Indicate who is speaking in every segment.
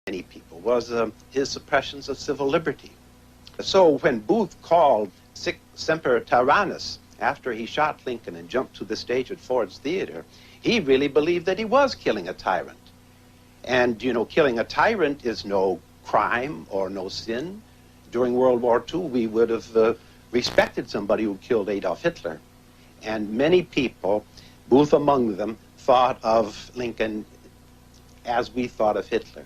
Speaker 1: many people was his suppressions of civil liberty. So when Booth called Sic Semper Tyrannis after he shot Lincoln and jumped to the stage at Ford's Theater, he really believed that he was killing a tyrant. And, you know, killing a tyrant is no crime or no sin. During World War II, we would have respected somebody who killed Adolf Hitler. And many people, Booth among them, thought of Lincoln as we thought of Hitler.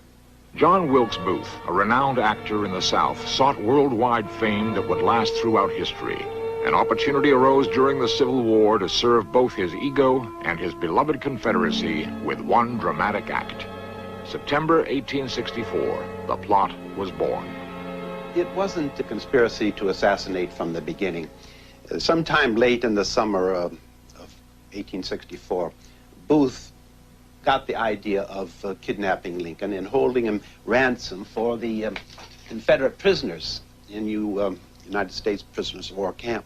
Speaker 2: John Wilkes Booth, a renowned actor in the South, sought worldwide fame that would last throughout history. An opportunity arose during the Civil War to serve both his ego and his beloved Confederacy with one dramatic act. September 1864, the plot was born.
Speaker 1: It wasn't a conspiracy to assassinate from the beginning. Sometime late in the summer of 1864, Booth got the idea of kidnapping Lincoln and holding him ransom for the Confederate prisoners in United States prisoners of war camp.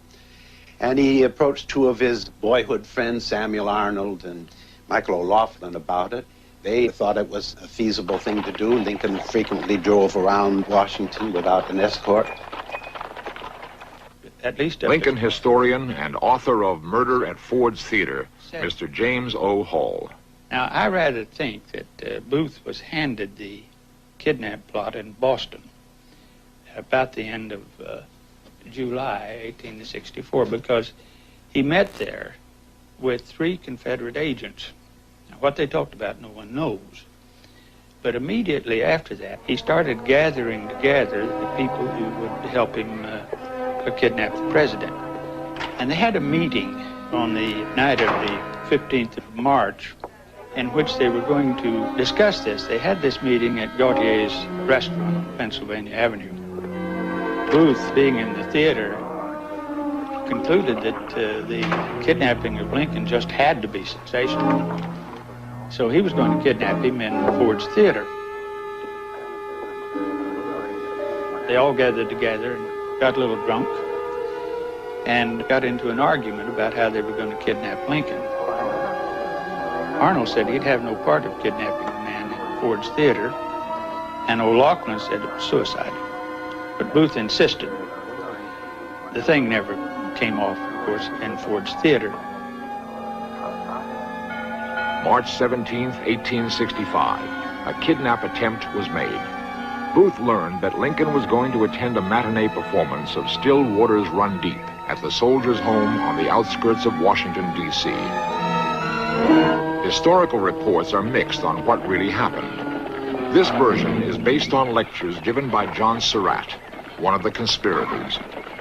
Speaker 1: And he approached two of his boyhood friends, Samuel Arnold and Michael O'Laughlin, about it. They thought it was a feasible thing to do. Lincoln frequently drove around Washington without an escort.
Speaker 3: At least
Speaker 2: Lincoln historian and author of Murder at Ford's Theater, Mr. James O. Hall.
Speaker 3: Now, I rather think that Booth was handed the kidnap plot in Boston about the end of July 1864, because he met there with 3 Confederate agents. Now, what they talked about, no one knows. But immediately after that, he started gathering together the people who would help him kidnap the president. And they had a meeting on the night of the 15th of March in which they were going to discuss this. They had this meeting at Gautier's restaurant on Pennsylvania Avenue. Booth, being in the theater, concluded that the kidnapping of Lincoln just had to be sensational. So he was going to kidnap him in Ford's Theater. They all gathered together and got a little drunk and got into an argument about how they were going to kidnap Lincoln. Arnold said he'd have no part of kidnapping the man in Ford's Theater, and O'Laughlin said it was suicide. But Booth insisted. The thing never came off, of course, in Ford's Theater.
Speaker 2: March 17th, 1865, a kidnap attempt was made. Booth learned that Lincoln was going to attend a matinee performance of Still Waters Run Deep at the Soldiers' Home on the outskirts of Washington, D.C. Historical reports are mixed on what really happened. This version is based on lectures given by John Surratt, one of the conspirators.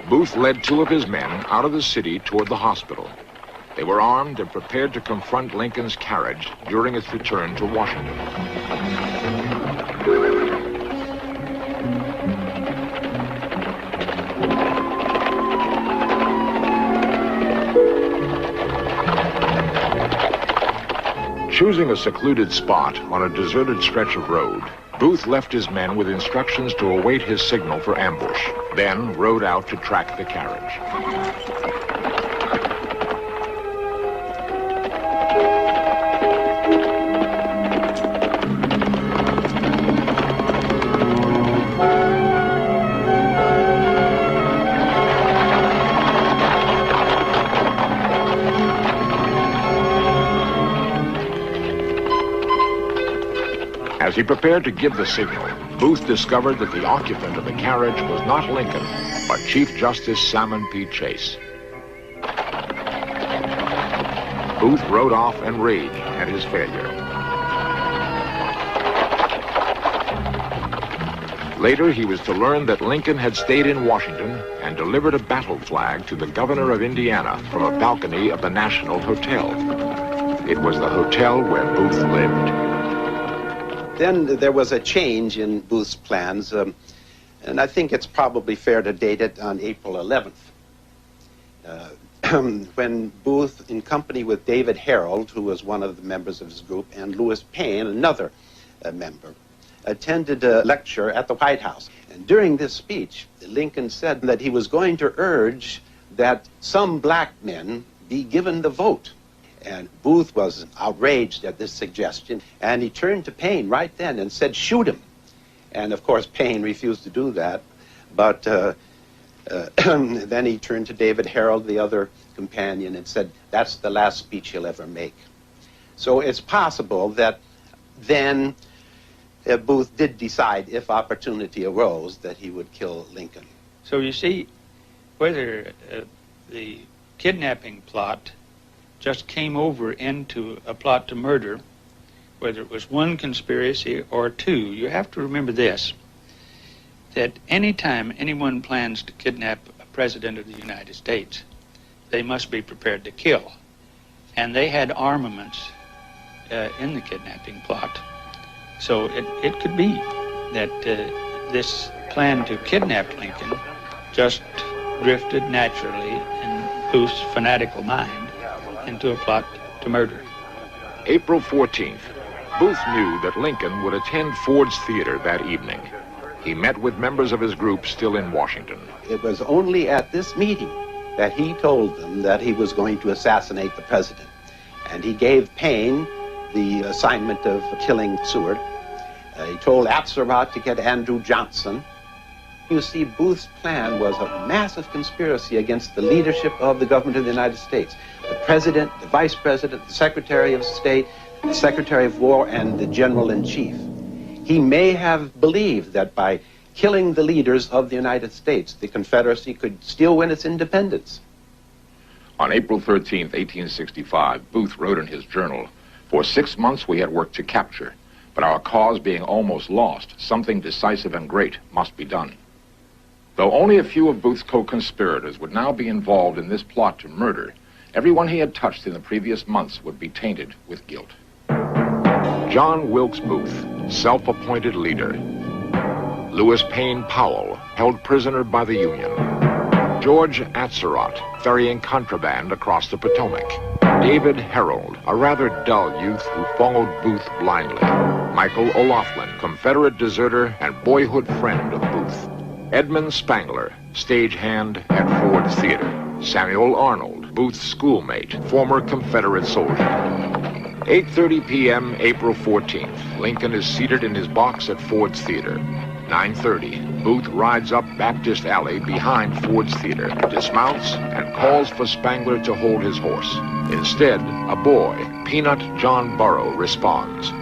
Speaker 2: Booth led 2 of his men out of the city toward the hospital. They were armed and prepared to confront Lincoln's carriage during its return to Washington. Choosing a secluded spot on a deserted stretch of road, Booth left his men with instructions to await his signal for ambush, then rode out to track the carriage. As he prepared to give the signal, Booth discovered that the occupant of the carriage was not Lincoln, but Chief Justice Salmon P. Chase. Booth rode off and raged at his failure. Later, he was to learn that Lincoln had stayed in Washington and delivered a battle flag to the governor of Indiana from a balcony of the National Hotel. It was the hotel where Booth lived.
Speaker 1: Then there was a change in Booth's plans, and I think it's probably fair to date it on April 11th, when Booth, in company with David Harold, who was one of the members of his group, and Louis Payne, another member, attended a lecture at the White House. And during this speech, Lincoln said that he was going to urge that some black men be given the vote. And Booth was outraged at this suggestion, and he turned to Payne right then and said, "Shoot him." And of course, Paine refused to do that. But then he turned to David Harold, the other companion, and said, that's the last speech he'll ever make. So it's possible that then Booth did decide, if opportunity arose, that he would kill Lincoln.
Speaker 3: So you see, whether the kidnapping plot just came over into a plot to murder, whether it was one conspiracy or two, you have to remember this, that any time anyone plans to kidnap a president of the United States, they must be prepared to kill. And they had armaments in the kidnapping plot. So it could be that this plan to kidnap Lincoln just drifted naturally in Booth's fanatical mind into a plot to murder.
Speaker 2: April 14th, Booth knew that Lincoln would attend Ford's Theater that evening. He met with members of his group still in Washington.
Speaker 1: It was only at this meeting that he told them that he was going to assassinate the president. And he gave Paine the assignment of killing Seward. He told Atzerodt to get Andrew Johnson. You see, Booth's plan was a massive conspiracy against the leadership of the government of the United States. The president, the vice president, the secretary of state, the secretary of war, and the general-in-chief. He may have believed that by killing the leaders of the United States, the Confederacy could still win its independence.
Speaker 2: On April 13th, 1865, Booth wrote in his journal, "For 6 months we had work to capture, but our cause being almost lost, something decisive and great must be done." Though only a few of Booth's co-conspirators would now be involved in this plot to murder, everyone he had touched in the previous months would be tainted with guilt. John Wilkes Booth, self-appointed leader. Lewis Payne Powell, held prisoner by the Union. George Atzerodt, ferrying contraband across the Potomac. David Harold, a rather dull youth who followed Booth blindly. Michael O'Laughlin, Confederate deserter and boyhood friend of Booth. Edmund Spangler, stagehand at Ford's Theater. Samuel Arnold, Booth's schoolmate, former Confederate soldier. 8:30 p.m., April 14th. Lincoln is seated in his box at Ford's Theater. 9:30, Booth rides up Baptist Alley behind Ford's Theater, dismounts, and calls for Spangler to hold his horse. Instead, a boy, Peanut John Burrow, responds.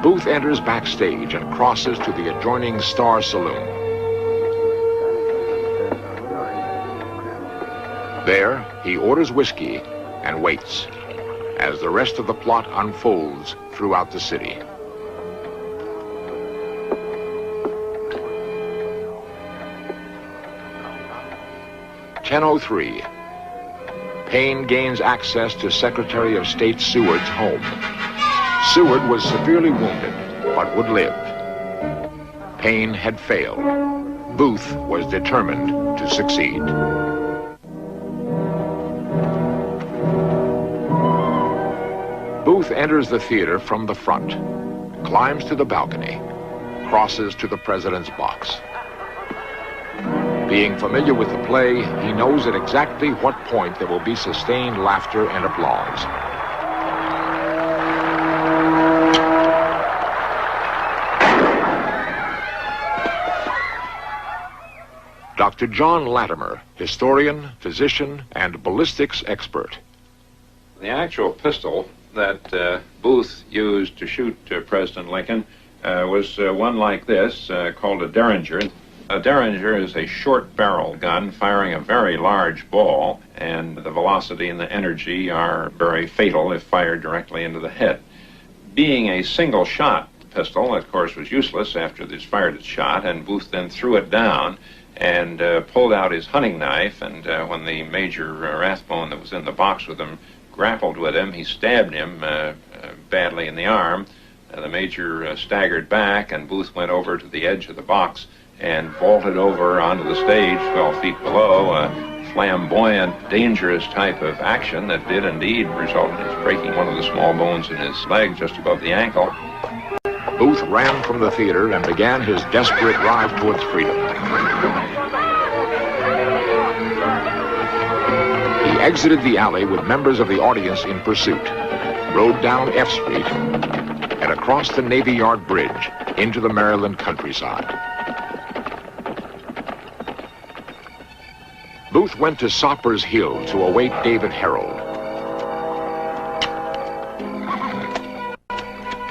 Speaker 2: Booth enters backstage and crosses to the adjoining Star Saloon. There, he orders whiskey and waits as the rest of the plot unfolds throughout the city. "10:03. Paine gains access to Secretary of State Seward's home. Seward was severely wounded, but would live. Paine had failed. Booth was determined to succeed. Booth enters the theater from the front, climbs to the balcony, crosses to the president's box. Being familiar with the play, he knows at exactly what point there will be sustained laughter and applause. Dr. John Latimer, historian, physician, and ballistics expert.
Speaker 4: The actual pistol that Booth used to shoot President Lincoln was one like this, called a Derringer. A Derringer is a short barrel gun firing a very large ball, and the velocity and the energy are very fatal if fired directly into the head. Being a single shot pistol, of course, was useless after it fired its shot, and Booth then threw it down and pulled out his hunting knife, and when the Major Rathbone that was in the box with him grappled with him, he stabbed him badly in the arm. The Major staggered back, and Booth went over to the edge of the box and vaulted over onto the stage 12 feet below, a flamboyant, dangerous type of action that did indeed result in his breaking one of the small bones in his leg just above the ankle.
Speaker 2: Booth ran from the theater and began his desperate drive towards freedom. He exited the alley with members of the audience in pursuit, rode down F Street, and across the Navy Yard Bridge into the Maryland countryside. Booth went to Soppers Hill to await David Herold.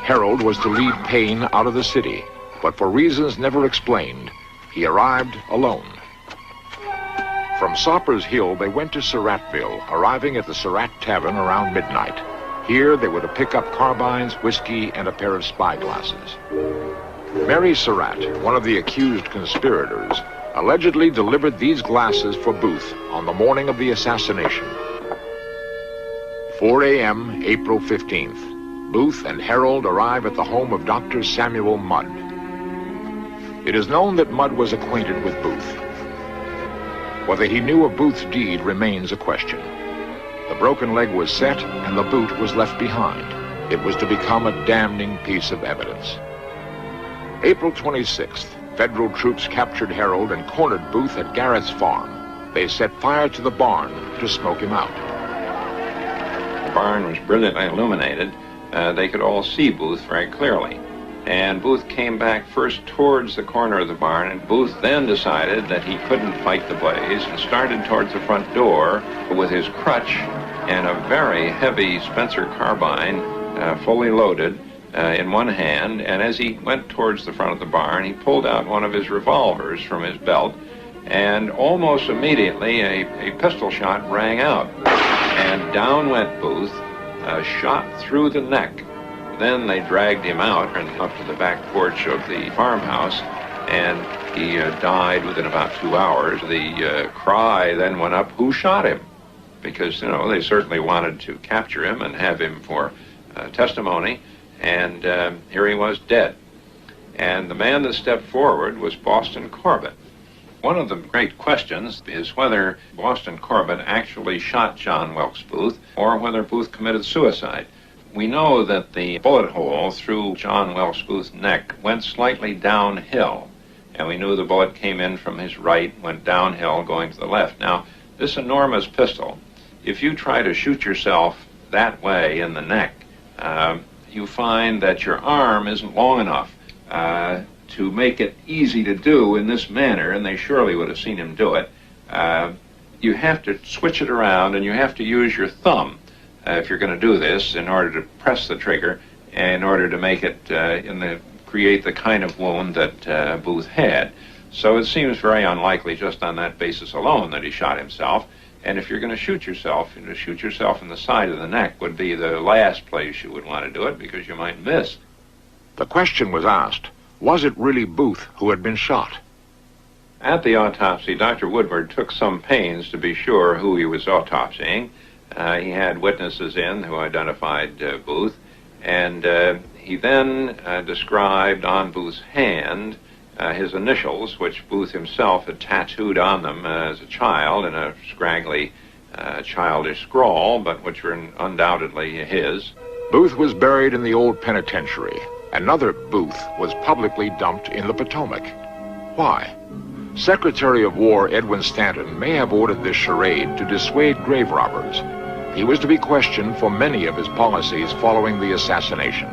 Speaker 2: Herold was to lead Payne out of the city, but for reasons never explained, he arrived alone. From Soppers Hill, they went to Surrattville, arriving at the Surratt Tavern around midnight. Here, they were to pick up carbines, whiskey, and a pair of spyglasses. Mary Surratt, one of the accused conspirators, allegedly delivered these glasses for Booth on the morning of the assassination. 4 a.m., April 15th. Booth and Herold arrive at the home of Dr. Samuel Mudd. It is known that Mudd was acquainted with Booth. Whether he knew of Booth's deed remains a question. The broken leg was set and the boot was left behind. It was to become a damning piece of evidence. April 26th, federal troops captured Herold and cornered Booth at Garrett's farm. They set fire to the barn to smoke him out.
Speaker 4: The barn was brilliantly illuminated. They could all see Booth very clearly. And Booth came back first towards the corner of the barn, and Booth then decided that he couldn't fight the blaze and started towards the front door with his crutch and a very heavy Spencer carbine, fully loaded, in one hand. And as he went towards the front of the barn, he pulled out one of his revolvers from his belt, and almost immediately a pistol shot rang out. And down went Booth, shot through the neck. Then they dragged him out and up to the back porch of the farmhouse, and he died within about 2 hours. The cry then went up, "Who shot him?" Because, you know, they certainly wanted to capture him and have him for testimony, and here he was dead. And the man that stepped forward was Boston Corbett. One of the great questions is whether Boston Corbett actually shot John Wilkes Booth or whether Booth committed suicide. We know that the bullet hole through John Wilkes Booth's neck went slightly downhill, and we knew the bullet came in from his right, went downhill, going to the left. Now, this enormous pistol, if you try to shoot yourself that way in the neck, you find that your arm isn't long enough to make it easy to do in this manner, and they surely would have seen him do it. You have to switch it around, and you have to use your thumb if you're going to do this, in order to press the trigger, in order to make it create the kind of wound that Booth had. So it seems very unlikely, just on that basis alone, that he shot himself. And if you're going to shoot yourself, to shoot yourself in the side of the neck would be the last place you would want to do it, because you might miss.
Speaker 2: The question was asked, was it really Booth who had been shot?
Speaker 4: At the autopsy, Dr. Woodward took some pains to be sure who he was autopsying. He had witnesses in who identified Booth, and he then described on Booth's hand his initials, which Booth himself had tattooed on them as a child in a scraggly, childish scrawl, but which were undoubtedly his.
Speaker 2: Booth was buried in the old penitentiary. Another Booth was publicly dumped in the Potomac. Why? Secretary of War Edwin Stanton may have ordered this charade to dissuade grave robbers. He was to be questioned for many of his policies following the assassination.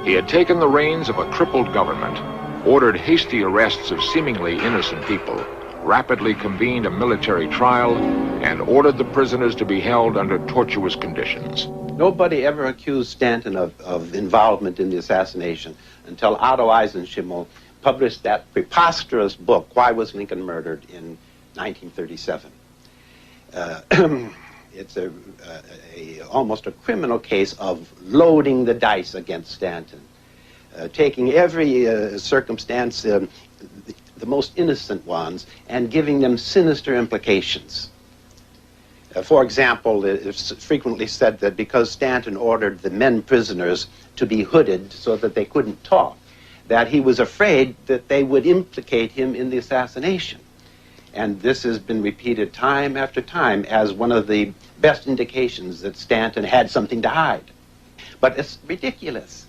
Speaker 2: He had taken the reins of a crippled government, ordered hasty arrests of seemingly innocent people, rapidly convened a military trial, and ordered the prisoners to be held under tortuous conditions.
Speaker 1: Nobody ever accused Stanton of involvement in the assassination until Otto Eisenschimmel published that preposterous book, Why Was Lincoln Murdered, in 1937. It's almost a criminal case of loading the dice against Stanton, taking every circumstance, the most innocent ones, and giving them sinister implications. For example, it's frequently said that because Stanton ordered the men prisoners to be hooded so that they couldn't talk, that he was afraid that they would implicate him in the assassination. And this has been repeated time after time as one of the best indications that Stanton had something to hide. But it's ridiculous.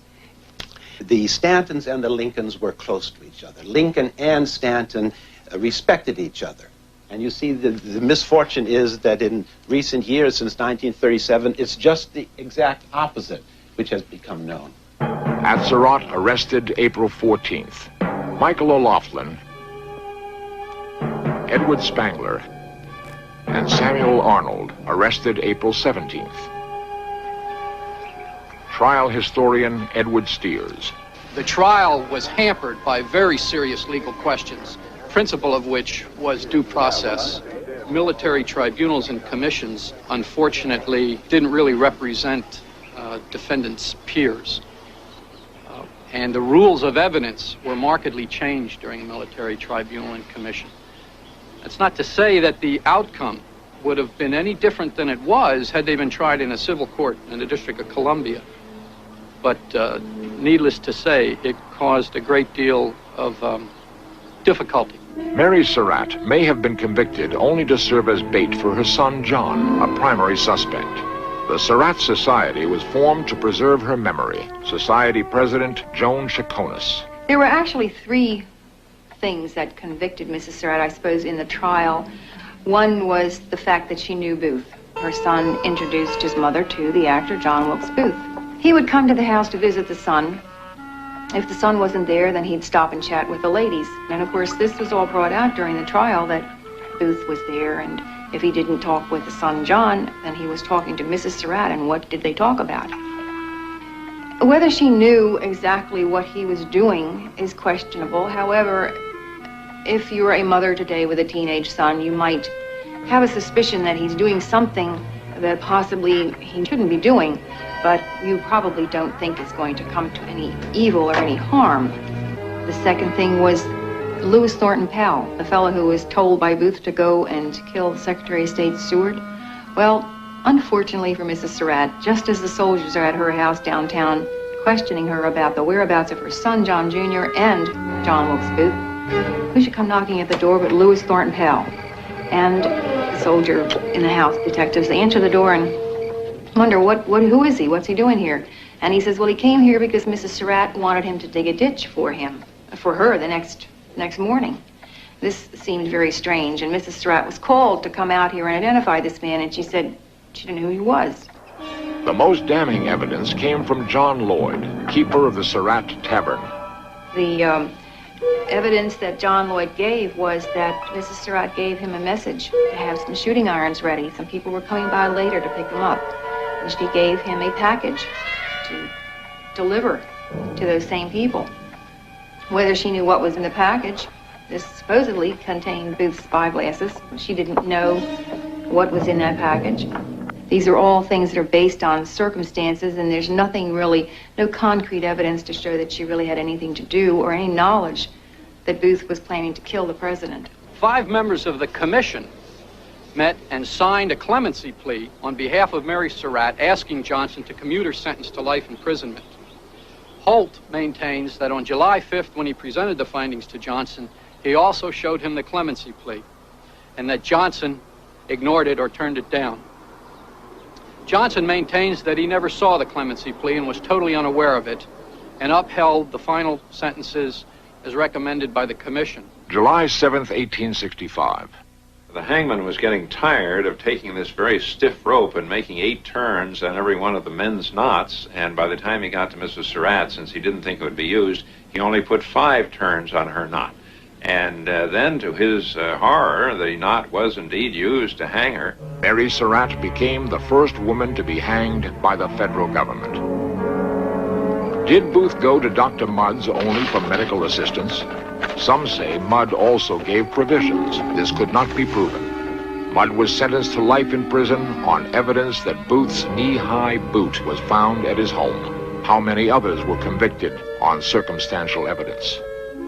Speaker 1: The Stantons and the Lincolns were close to each other. Lincoln and Stanton respected each other. And you see, the misfortune is that in recent years, since 1937, it's just the exact opposite which has become known.
Speaker 2: At Surratt, arrested April 14th. Michael O'Loughlin, Edward Spangler, and Samuel Arnold, arrested April 17th. Trial historian Edward Steers.
Speaker 5: The trial was hampered by very serious legal questions, principal of which was due process. Military tribunals and commissions, unfortunately, didn't really represent defendants' peers. And the rules of evidence were markedly changed during a military tribunal and commission. That's not to say that the outcome would have been any different than it was had they been tried in a civil court in the District of Columbia. But needless to say, it caused a great deal of difficulty.
Speaker 2: Mary Surratt may have been convicted only to serve as bait for her son John, a primary suspect. The Surratt Society was formed to preserve her memory. Society President Joan Chaconis.
Speaker 6: There were actually three things that convicted Mrs. Surratt, I suppose, in the trial. One was the fact that she knew Booth. Her son introduced his mother to the actor John Wilkes Booth. He would come to the house to visit the son. If the son wasn't there, then he'd stop and chat with the ladies. And of course, this was all brought out during the trial that Booth was there, and if he didn't talk with the son John, then he was talking to Mrs. Surratt, and what did they talk about? Whether she knew exactly what he was doing is questionable. However, if you're a mother today with a teenage son, you might have a suspicion that he's doing something that possibly he shouldn't be doing, but you probably don't think it's going to come to any evil or any harm. The second thing was Lewis Thornton Powell, the fellow who was told by Booth to go and kill the Secretary of State Seward. Well, unfortunately for Mrs. Surratt, just as the soldiers are at her house downtown questioning her about the whereabouts of her son, John Jr., and John Wilkes Booth, who should come knocking at the door but Lewis Thornton Powell. And the soldier in the house, detectives, they answer the door and wonder, who is he? What's he doing here? And he says, well, he came here because Mrs. Surratt wanted him to dig a ditch for her the next morning. This seemed very strange, and Mrs. Surratt was called to come out here and identify this man, and she said she didn't know who he was.
Speaker 2: The most damning evidence came from John Lloyd, keeper of the Surratt Tavern.
Speaker 6: The evidence that John Lloyd gave was that Mrs. Surratt gave him a message to have some shooting irons ready. Some people were coming by later to pick them up, and she gave him a package to deliver to those same people. Whether she knew what was in the package, this supposedly contained Booth's spyglasses. She didn't know what was in that package. These are all things that are based on circumstances, and there's nothing really, no concrete evidence to show that she really had anything to do or any knowledge that Booth was planning to kill the president.
Speaker 5: 5 members of the commission met and signed a clemency plea on behalf of Mary Surratt, asking Johnson to commute her sentence to life imprisonment. Holt maintains that on July 5th, when he presented the findings to Johnson, he also showed him the clemency plea, and that Johnson ignored it or turned it down. Johnson maintains that he never saw the clemency plea and was totally unaware of it, and upheld the final sentences as recommended by the commission.
Speaker 2: July 7th, 1865.
Speaker 4: The hangman was getting tired of taking this very stiff rope and making 8 turns on every one of the men's knots, and by the time he got to Mrs. Surratt, since he didn't think it would be used, he only put 5 turns on her knot. And then, to his horror, the knot was indeed used to hang her.
Speaker 2: Mary Surratt became the first woman to be hanged by the federal government. Did Booth go to Dr. Mudd's only for medical assistance? Some say Mudd also gave provisions. This could not be proven. Mudd was sentenced to life in prison on evidence that Booth's knee-high boot was found at his home. How many others were convicted on circumstantial evidence?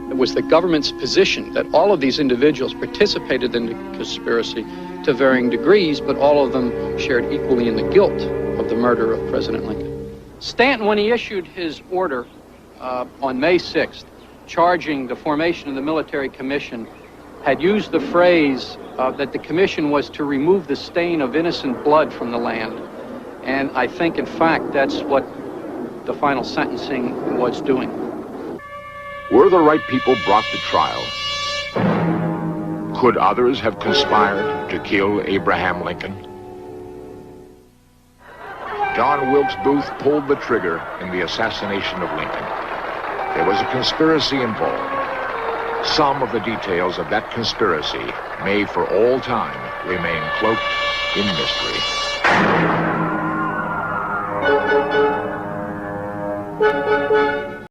Speaker 5: It was the government's position that all of these individuals participated in the conspiracy to varying degrees, but all of them shared equally in the guilt of the murder of President Lincoln. Stanton, when he issued his order on May 6th, charging the formation of the military commission, had used the phrase that the commission was to remove the stain of innocent blood from the land. And I think, in fact, that's what the final sentencing was doing.
Speaker 2: Were the right people brought to trial? Could others have conspired to kill Abraham Lincoln? John Wilkes Booth pulled the trigger in the assassination of Lincoln. There was a conspiracy involved. Some of the details of that conspiracy may for all time remain cloaked in mystery.